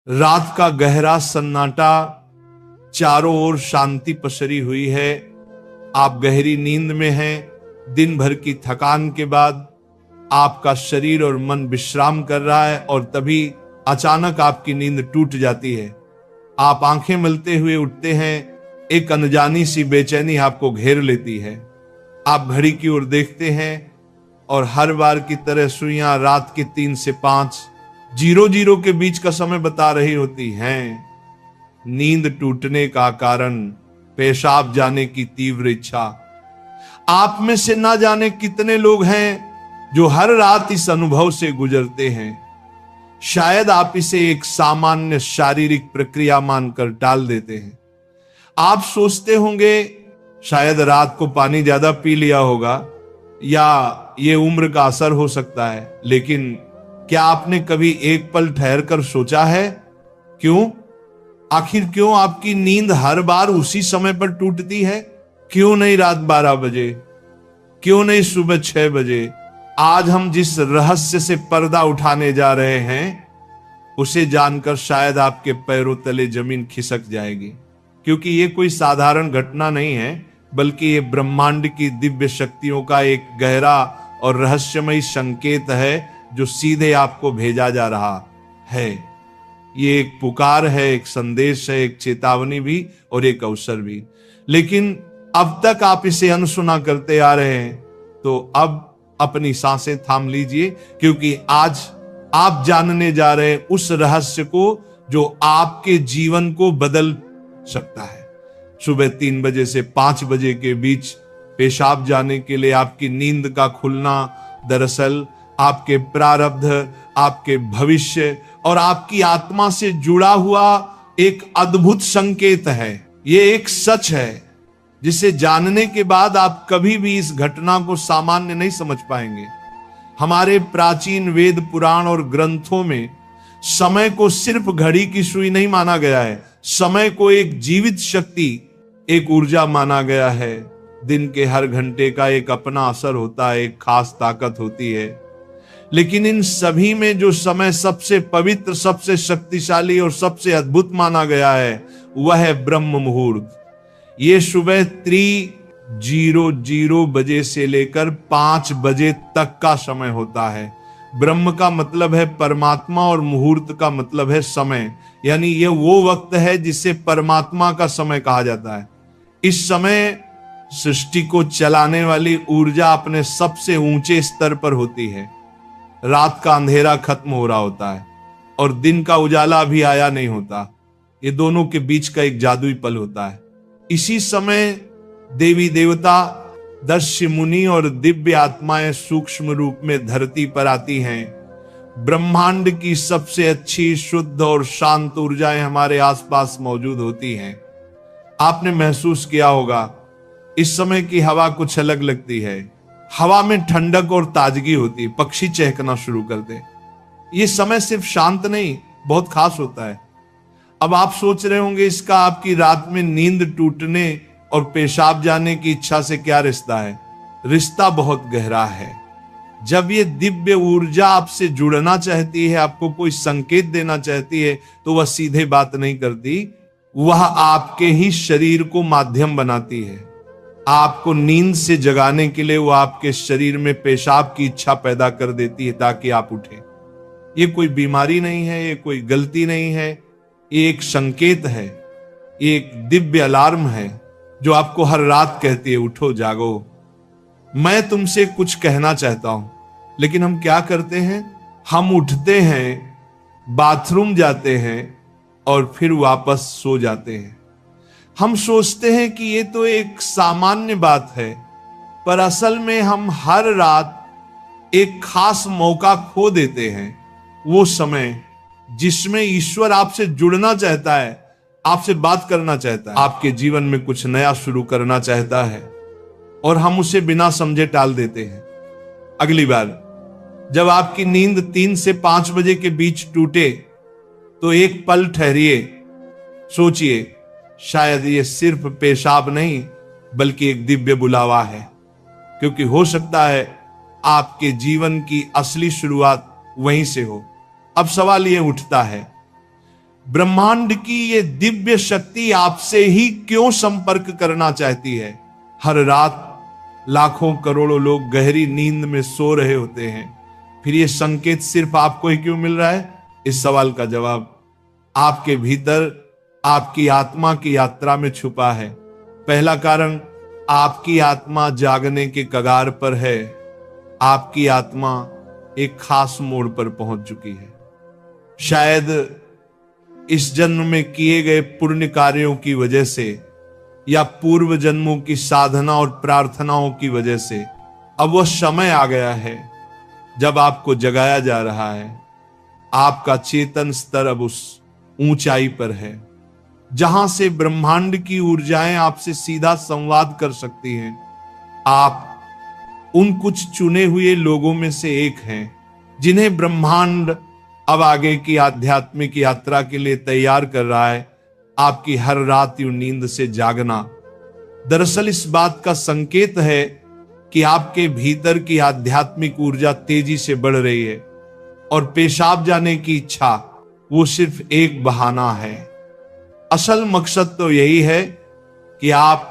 रात का गहरा सन्नाटा, चारों ओर शांति पसरी हुई है। आप गहरी नींद में हैं। दिन भर की थकान के बाद आपका शरीर और मन विश्राम कर रहा है और तभी अचानक आपकी नींद टूट जाती है। आप आंखें मलते हुए उठते हैं। एक अनजानी सी बेचैनी आपको घेर लेती है। आप घड़ी की ओर देखते हैं और हर बार की तरह सुइयां रात के 3 से 5:00 के बीच का समय बता रही होती हैं। नींद टूटने का कारण पेशाब जाने की तीव्र इच्छा। आप में से ना जाने कितने लोग हैं जो हर रात इस अनुभव से गुजरते हैं। शायद आप इसे एक सामान्य शारीरिक प्रक्रिया मानकर टाल देते हैं। आप सोचते होंगे शायद रात को पानी ज्यादा पी लिया होगा या ये उम्र का असर हो सकता है, लेकिन क्या आपने कभी एक पल ठहर कर सोचा है क्यों? आखिर क्यों आपकी नींद हर बार उसी समय पर टूटती है? क्यों नहीं रात 12 बजे? क्यों नहीं सुबह 6 बजे? आज हम जिस रहस्य से पर्दा उठाने जा रहे हैं उसे जानकर शायद आपके पैरों तले जमीन खिसक जाएगी, क्योंकि ये कोई साधारण घटना नहीं है, बल्कि ये ब्रह्मांड की दिव्य शक्तियों का एक गहरा और रहस्यमयी संकेत है जो सीधे आपको भेजा जा रहा है। ये एक पुकार है, एक संदेश है, एक चेतावनी भी और एक अवसर भी। लेकिन अब तक आप इसे अनसुना करते आ रहे हैं, तो अब अपनी सांसें थाम लीजिए, क्योंकि आज आप जानने जा रहे हैं उस रहस्य को जो आपके जीवन को बदल सकता है। सुबह 3 बजे से 5 बजे के बीच पेशाब जाने के लिए आपकी नींद का खुलना दरअसल आपके प्रारब्ध, आपके भविष्य और आपकी आत्मा से जुड़ा हुआ एक अद्भुत संकेत है। ये एक सच है जिसे जानने के बाद आप कभी भी इस घटना को सामान्य नहीं समझ पाएंगे। हमारे प्राचीन वेद, पुराण और ग्रंथों में समय को सिर्फ घड़ी की सुई नहीं माना गया है। समय को एक जीवित शक्ति, एक ऊर्जा माना गया है। दिन के हर घंटे का एक अपना असर होता है, एक खास ताकत होती है। लेकिन इन सभी में जो समय सबसे पवित्र, सबसे शक्तिशाली और सबसे अद्भुत माना गया है वह है ब्रह्म मुहूर्त। ये सुबह 3:00 बजे से लेकर 5 बजे तक का समय होता है। ब्रह्म का मतलब है परमात्मा और मुहूर्त का मतलब है समय, यानी ये वो वक्त है जिसे परमात्मा का समय कहा जाता है। इस समय सृष्टि को चलाने वाली ऊर्जा अपने सबसे ऊंचे स्तर पर होती है। रात का अंधेरा खत्म हो रहा होता है और दिन का उजाला अभी आया नहीं होता। ये दोनों के बीच का एक जादुई पल होता है। इसी समय देवी देवता, दर्शी मुनि और दिव्य आत्माएं सूक्ष्म रूप में धरती पर आती हैं। ब्रह्मांड की सबसे अच्छी, शुद्ध और शांत ऊर्जाएं हमारे आसपास मौजूद होती हैं। आपने महसूस किया होगा इस समय की हवा कुछ अलग लगती है। हवा में ठंडक और ताजगी होती, पक्षी चहकना शुरू कर दे। ये समय सिर्फ शांत नहीं, बहुत खास होता है। अब आप सोच रहे होंगे इसका आपकी रात में नींद टूटने और पेशाब जाने की इच्छा से क्या रिश्ता है? रिश्ता बहुत गहरा है। जब ये दिव्य ऊर्जा आपसे जुड़ना चाहती है, आपको कोई संकेत देना चाहती है, तो वह सीधे बात नहीं करती, वह आपके ही शरीर को माध्यम बनाती है। आपको नींद से जगाने के लिए वो आपके शरीर में पेशाब की इच्छा पैदा कर देती है ताकि आप उठें। ये कोई बीमारी नहीं है, ये कोई गलती नहीं है, ये एक संकेत है, ये एक दिव्य अलार्म है जो आपको हर रात कहती है उठो, जागो। मैं तुमसे कुछ कहना चाहता हूं। लेकिन हम क्या करते हैं? हम उठते हैं, बाथरूम जाते हैं और फिर वापस सो जाते हैं। हम सोचते हैं कि ये तो एक सामान्य बात है, पर असल में हम हर रात एक खास मौका खो देते हैं। वो समय जिसमें ईश्वर आपसे जुड़ना चाहता है, आपसे बात करना चाहता है, आपके जीवन में कुछ नया शुरू करना चाहता है, और हम उसे बिना समझे टाल देते हैं। अगली बार जब आपकी नींद 3 से 5 बजे के बीच टूटे तो एक पल ठहरिए, सोचिए, शायद ये सिर्फ पेशाब नहीं बल्कि एक दिव्य बुलावा है, क्योंकि हो सकता है आपके जीवन की असली शुरुआत वहीं से हो। अब सवाल ये उठता है, ब्रह्मांड की ये दिव्य शक्ति आपसे ही क्यों संपर्क करना चाहती है? हर रात लाखों करोड़ों लोग गहरी नींद में सो रहे होते हैं, फिर ये संकेत सिर्फ आपको ही क्यों मिल रहा है? इस सवाल का जवाब आपके भीतर आपकी आत्मा की यात्रा में छुपा है। पहला कारण, आपकी आत्मा जागने के कगार पर है। आपकी आत्मा एक खास मोड़ पर पहुंच चुकी है। शायद इस जन्म में किए गए पुण्य कार्यों की वजह से या पूर्व जन्मों की साधना और प्रार्थनाओं की वजह से अब वह समय आ गया है जब आपको जगाया जा रहा है। आपका चेतन स्तर अब उस ऊंचाई पर है जहां से ब्रह्मांड की ऊर्जाएं आपसे सीधा संवाद कर सकती हैं। आप उन कुछ चुने हुए लोगों में से एक हैं जिन्हें ब्रह्मांड अब आगे की आध्यात्मिक यात्रा के लिए तैयार कर रहा है। आपकी हर रात यूं नींद से जागना दरअसल इस बात का संकेत है कि आपके भीतर की आध्यात्मिक ऊर्जा तेजी से बढ़ रही है और पेशाब जाने की इच्छा वो सिर्फ एक बहाना है। असल मकसद तो यही है कि आप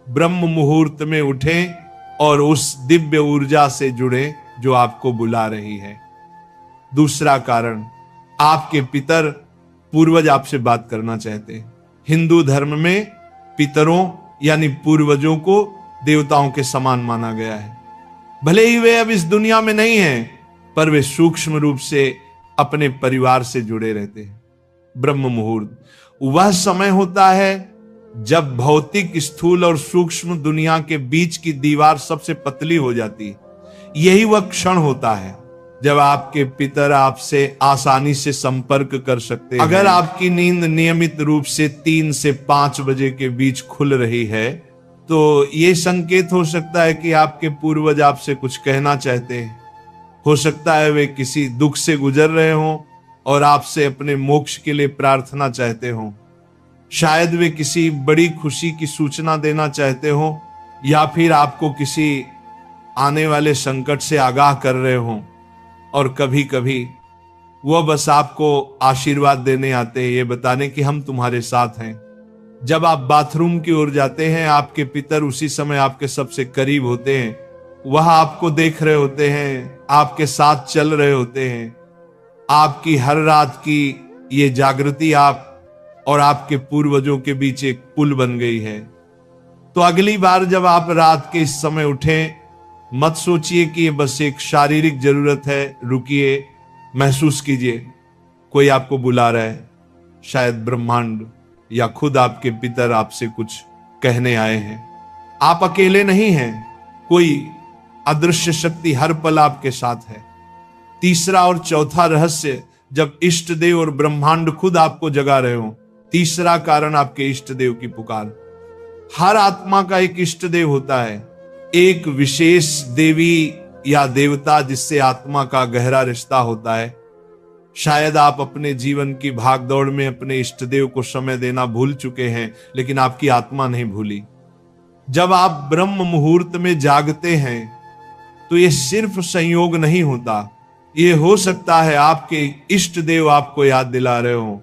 ब्रह्म मुहूर्त में उठें और उस दिव्य ऊर्जा से जुड़े जो आपको बुला रही है। दूसरा कारण, आपके पितर पूर्वज आपसे बात करना चाहते हैं। हिंदू धर्म में पितरों यानी पूर्वजों को देवताओं के समान माना गया है। भले ही वे अब इस दुनिया में नहीं हैं, पर वे सूक्ष्म रूप से अपने परिवार से जुड़े रहते हैं। ब्रह्म मुहूर्त वह समय होता है जब भौतिक, स्थूल और सूक्ष्म दुनिया के बीच की दीवार सबसे पतली हो जाती है। यही वह क्षण होता है जब आपके पितर आपसे आसानी से संपर्क कर सकते हैं। अगर आपकी नींद नियमित रूप से 3 से 5 बजे के बीच खुल रही है तो यह संकेत हो सकता है कि आपके पूर्वज आपसे कुछ कहना चाहते हैं। हो सकता है वे किसी दुख से गुजर रहे हों और आपसे अपने मोक्ष के लिए प्रार्थना चाहते हों। शायद वे किसी बड़ी खुशी की सूचना देना चाहते हों या फिर आपको किसी आने वाले संकट से आगाह कर रहे हों। और कभी कभी वह बस आपको आशीर्वाद देने आते हैं, ये बताने कि हम तुम्हारे साथ हैं। जब आप बाथरूम की ओर जाते हैं, आपके पितर उसी समय आपके सबसे करीब होते हैं। वह आपको देख रहे होते हैं, आपके साथ चल रहे होते हैं। आपकी हर रात की ये जागृति आप और आपके पूर्वजों के बीच एक पुल बन गई है। तो अगली बार जब आप रात के इस समय उठें, मत सोचिए कि ये बस एक शारीरिक जरूरत है। रुकिए, महसूस कीजिए कोई आपको बुला रहा है। शायद ब्रह्मांड या खुद आपके पितर आपसे कुछ कहने आए हैं। आप अकेले नहीं हैं, कोई अदृश्य शक्ति हर पल आपके साथ है। तीसरा और चौथा रहस्य, जब इष्ट देव और ब्रह्मांड खुद आपको जगा रहे हो। तीसरा कारण, आपके इष्ट देव की पुकार। हर आत्मा का एक इष्ट देव होता है, एक विशेष देवी या देवता जिससे आत्मा का गहरा रिश्ता होता है। शायद आप अपने जीवन की भागदौड़ में अपने इष्ट देव को समय देना भूल चुके हैं, लेकिन आपकी आत्मा नहीं भूली। जब आप ब्रह्म मुहूर्त में जागते हैं तो यह सिर्फ संयोग नहीं होता, यह हो सकता है आपके इष्ट देव आपको याद दिला रहे हो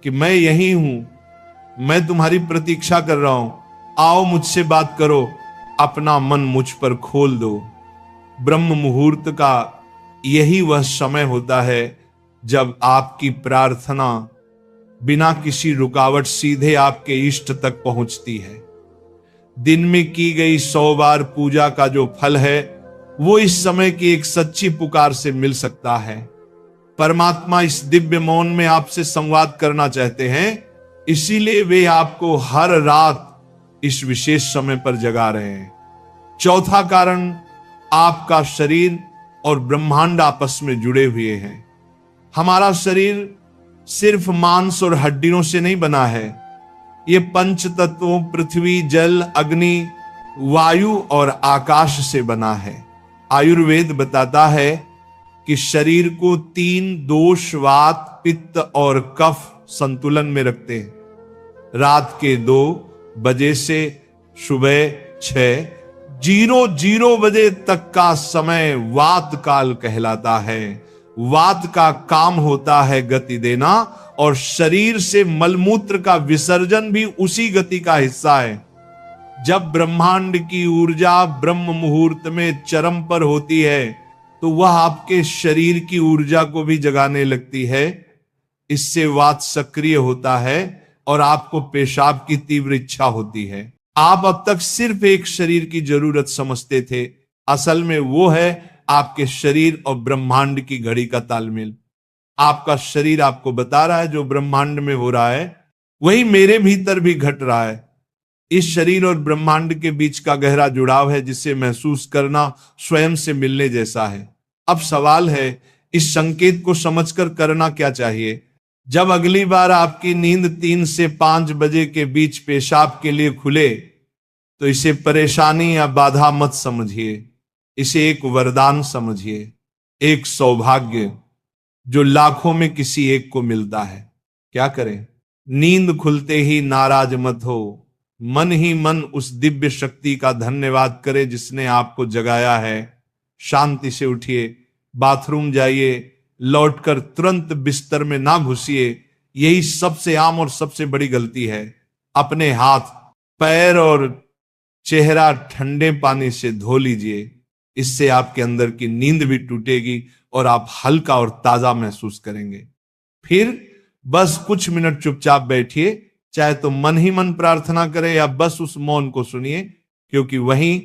कि मैं यही हूं, मैं तुम्हारी प्रतीक्षा कर रहा हूं, आओ मुझसे बात करो, अपना मन मुझ पर खोल दो। ब्रह्म मुहूर्त का यही वह समय होता है जब आपकी प्रार्थना बिना किसी रुकावट सीधे आपके इष्ट तक पहुंचती है। दिन में की गई 100 बार पूजा का जो फल है वो इस समय की एक सच्ची पुकार से मिल सकता है। परमात्मा इस दिव्य मौन में आपसे संवाद करना चाहते हैं, इसीलिए वे आपको हर रात इस विशेष समय पर जगा रहे हैं। चौथा कारण, आपका शरीर और ब्रह्मांड आपस में जुड़े हुए हैं। हमारा शरीर सिर्फ मांस और हड्डियों से नहीं बना है, ये पंच तत्वों पृथ्वी, जल, अग्नि, वायु और आकाश से बना है। आयुर्वेद बताता है कि शरीर को 3 दोष, वात, पित्त और कफ संतुलन में रखते हैं। रात के 2 बजे से सुबह 6:00 बजे तक का समय वात काल कहलाता है वात का काम होता है गति देना, और शरीर से मलमूत्र का विसर्जन भी उसी गति का हिस्सा है। जब ब्रह्मांड की ऊर्जा ब्रह्म मुहूर्त में चरम पर होती है तो वह आपके शरीर की ऊर्जा को भी जगाने लगती है। इससे वात सक्रिय होता है और आपको पेशाब की तीव्र इच्छा होती है। आप अब तक सिर्फ एक शरीर की जरूरत समझते थे, असल में वो है आपके शरीर और ब्रह्मांड की घड़ी का तालमेल। आपका शरीर आपको बता रहा है जो ब्रह्मांड में हो रहा है वही मेरे भीतर भी घट रहा है। इस शरीर और ब्रह्मांड के बीच का गहरा जुड़ाव है जिसे महसूस करना स्वयं से मिलने जैसा है। अब सवाल है इस संकेत को समझकर करना क्या चाहिए। जब अगली बार आपकी नींद 3 से 5 बजे के बीच पेशाब के लिए खुले तो इसे परेशानी या बाधा मत समझिए, इसे एक वरदान समझिए, एक सौभाग्य जो लाखों में किसी एक को मिलता है। क्या करें? नींद खुलते ही नाराज मत हो, मन ही मन उस दिव्य शक्ति का धन्यवाद करें जिसने आपको जगाया है। शांति से उठिए, बाथरूम जाइए, लौटकर तुरंत बिस्तर में ना घुसिए। यही सबसे आम और सबसे बड़ी गलती है। अपने हाथ, पैर और चेहरा ठंडे पानी से धो लीजिए, इससे आपके अंदर की नींद भी टूटेगी और आप हल्का और ताजा महसूस करेंगे। फिर बस कुछ मिनट चुपचाप बैठिए, चाहे तो मन ही मन प्रार्थना करें या बस उस मौन को सुनिए, क्योंकि वहीं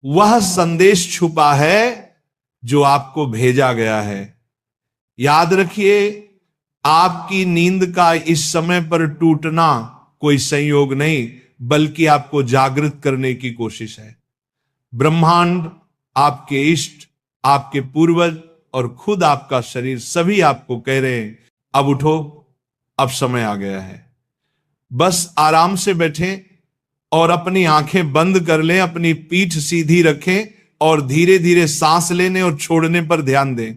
वह संदेश छुपा है जो आपको भेजा गया है। याद रखिए, आपकी नींद का इस समय पर टूटना कोई संयोग नहीं बल्कि आपको जागृत करने की कोशिश है। ब्रह्मांड, आपके इष्ट, आपके पूर्वज और खुद आपका शरीर सभी आपको कह रहे हैं अब उठो, अब समय आ गया है। बस आराम से बैठें और अपनी आंखें बंद कर लें, अपनी पीठ सीधी रखें और धीरे धीरे सांस लेने और छोड़ने पर ध्यान दें।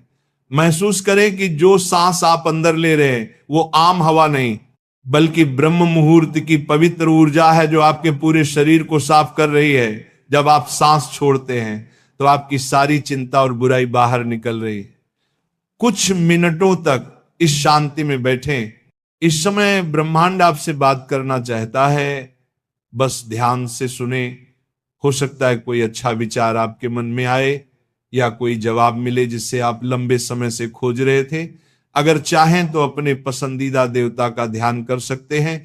महसूस करें कि जो सांस आप अंदर ले रहे हैं वो आम हवा नहीं बल्कि ब्रह्म मुहूर्त की पवित्र ऊर्जा है जो आपके पूरे शरीर को साफ कर रही है। जब आप सांस छोड़ते हैं तो आपकी सारी चिंता और बुराई बाहर निकल रही है। कुछ मिनटों तक इस शांति में बैठें। इस समय ब्रह्मांड आपसे बात करना चाहता है, बस ध्यान से सुने। हो सकता है कोई अच्छा विचार आपके मन में आए या कोई जवाब मिले जिसे आप लंबे समय से खोज रहे थे। अगर चाहें तो अपने पसंदीदा देवता का ध्यान कर सकते हैं